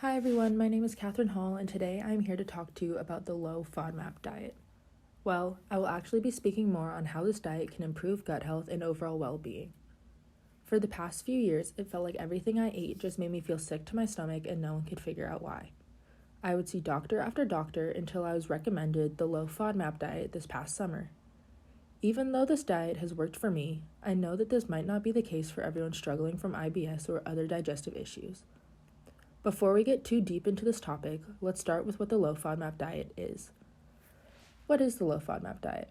Hi everyone, my name is Catherine Hall, and today I am here to talk to you about the low FODMAP diet. Well, I will actually be speaking more on how this diet can improve gut health and overall well-being. For the past few years, it felt like everything I ate just made me feel sick to my stomach and no one could figure out why. I would see doctor after doctor until I was recommended the low FODMAP diet this past summer. Even though this diet has worked for me, I know that this might not be the case for everyone struggling from IBS or other digestive issues. Before we get too deep into this topic, let's start with what the low FODMAP diet is. What is the low FODMAP diet?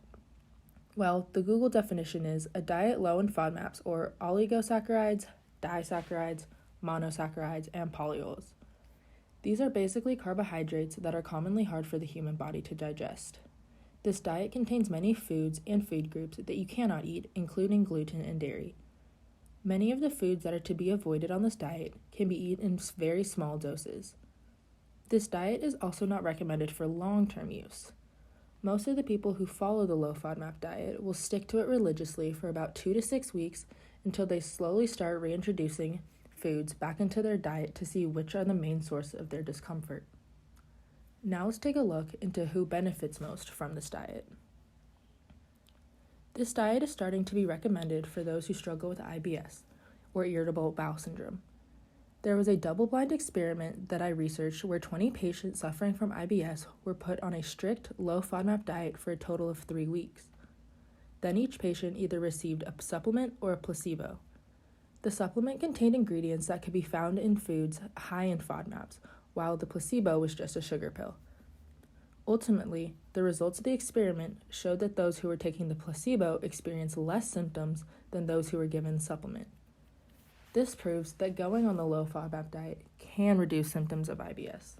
Well, the Google definition is a diet low in FODMAPs, or oligosaccharides, disaccharides, monosaccharides, and polyols. These are basically carbohydrates that are commonly hard for the human body to digest. This diet contains many foods and food groups that you cannot eat, including gluten and dairy. Many of the foods that are to be avoided on this diet can be eaten in very small doses. This diet is also not recommended for long-term use. Most of the people who follow the low FODMAP diet will stick to it religiously for about 2 to 6 weeks until they slowly start reintroducing foods back into their diet to see which are the main source of their discomfort. Now let's take a look into who benefits most from this diet. This diet is starting to be recommended for those who struggle with IBS, or irritable bowel syndrome. There was a double-blind experiment that I researched where 20 patients suffering from IBS were put on a strict low FODMAP diet for a total of 3 weeks. Then each patient either received a supplement or a placebo. The supplement contained ingredients that could be found in foods high in FODMAPs, while the placebo was just a sugar pill. Ultimately, the results of the experiment showed that those who were taking the placebo experienced less symptoms than those who were given the supplement. This proves that going on the low FODMAP diet can reduce symptoms of IBS.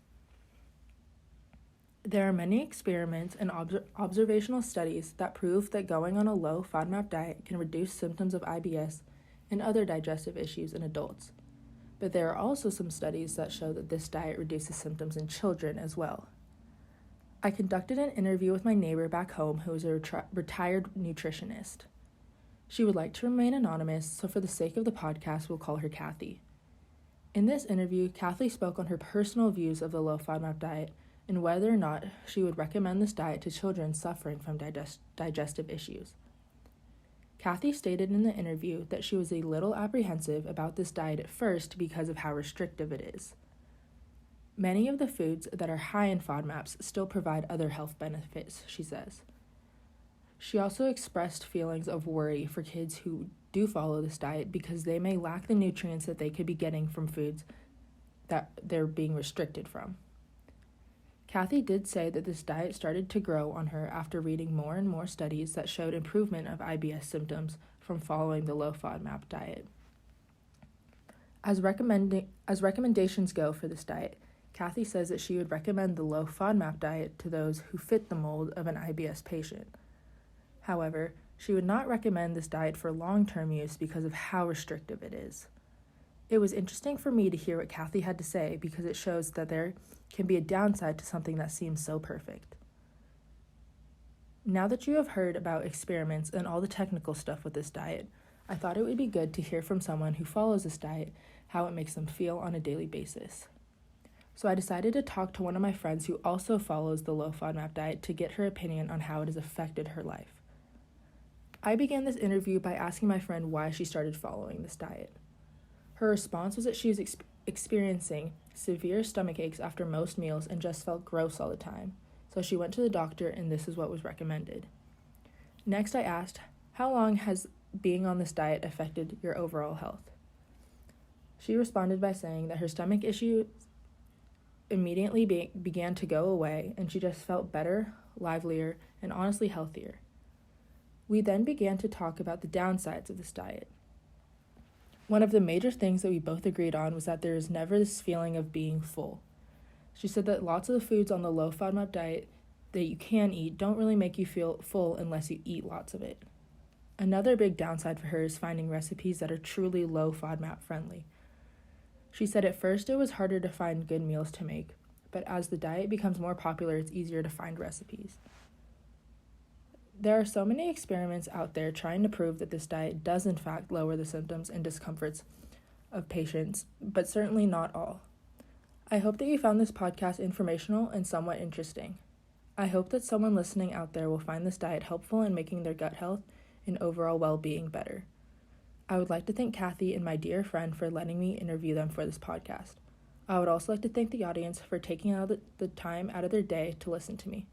There are many experiments and observational studies that prove that going on a low FODMAP diet can reduce symptoms of IBS and other digestive issues in adults. But there are also some studies that show that this diet reduces symptoms in children as well. I conducted an interview with my neighbor back home who is a retired nutritionist. She would like to remain anonymous, so for the sake of the podcast, we'll call her Kathy. In this interview, Kathy spoke on her personal views of the low FODMAP diet and whether or not she would recommend this diet to children suffering from digestive issues. Kathy stated in the interview that she was a little apprehensive about this diet at first because of how restrictive it is. Many of the foods that are high in FODMAPs still provide other health benefits, she says. She also expressed feelings of worry for kids who do follow this diet because they may lack the nutrients that they could be getting from foods that they're being restricted from. Kathy did say that this diet started to grow on her after reading more and more studies that showed improvement of IBS symptoms from following the low FODMAP diet. As recommendations go for this diet, Kathy says that she would recommend the low FODMAP diet to those who fit the mold of an IBS patient. However, she would not recommend this diet for long-term use because of how restrictive it is. It was interesting for me to hear what Kathy had to say because it shows that there can be a downside to something that seems so perfect. Now that you have heard about experiments and all the technical stuff with this diet, I thought it would be good to hear from someone who follows this diet how it makes them feel on a daily basis. So I decided to talk to one of my friends who also follows the low FODMAP diet to get her opinion on how it has affected her life. I began this interview by asking my friend why she started following this diet. Her response was that she was experiencing severe stomach aches after most meals and just felt gross all the time, so she went to the doctor and this is what was recommended. Next, I asked, how long has being on this diet affected your overall health? She responded by saying that her stomach issues immediately began to go away and she just felt better, livelier, and honestly healthier. We then began to talk about the downsides of this diet. One of the major things that we both agreed on was that there is never this feeling of being full. She said that lots of the foods on the low FODMAP diet that you can eat don't really make you feel full unless you eat lots of it. Another big downside for her is finding recipes that are truly low FODMAP friendly. She said at first it was harder to find good meals to make, but as the diet becomes more popular, it's easier to find recipes. There are so many experiments out there trying to prove that this diet does in fact lower the symptoms and discomforts of patients, but certainly not all. I hope that you found this podcast informational and somewhat interesting. I hope that someone listening out there will find this diet helpful in making their gut health and overall well-being better. I would like to thank Kathy and my dear friend for letting me interview them for this podcast. I would also like to thank the audience for taking out the time out of their day to listen to me.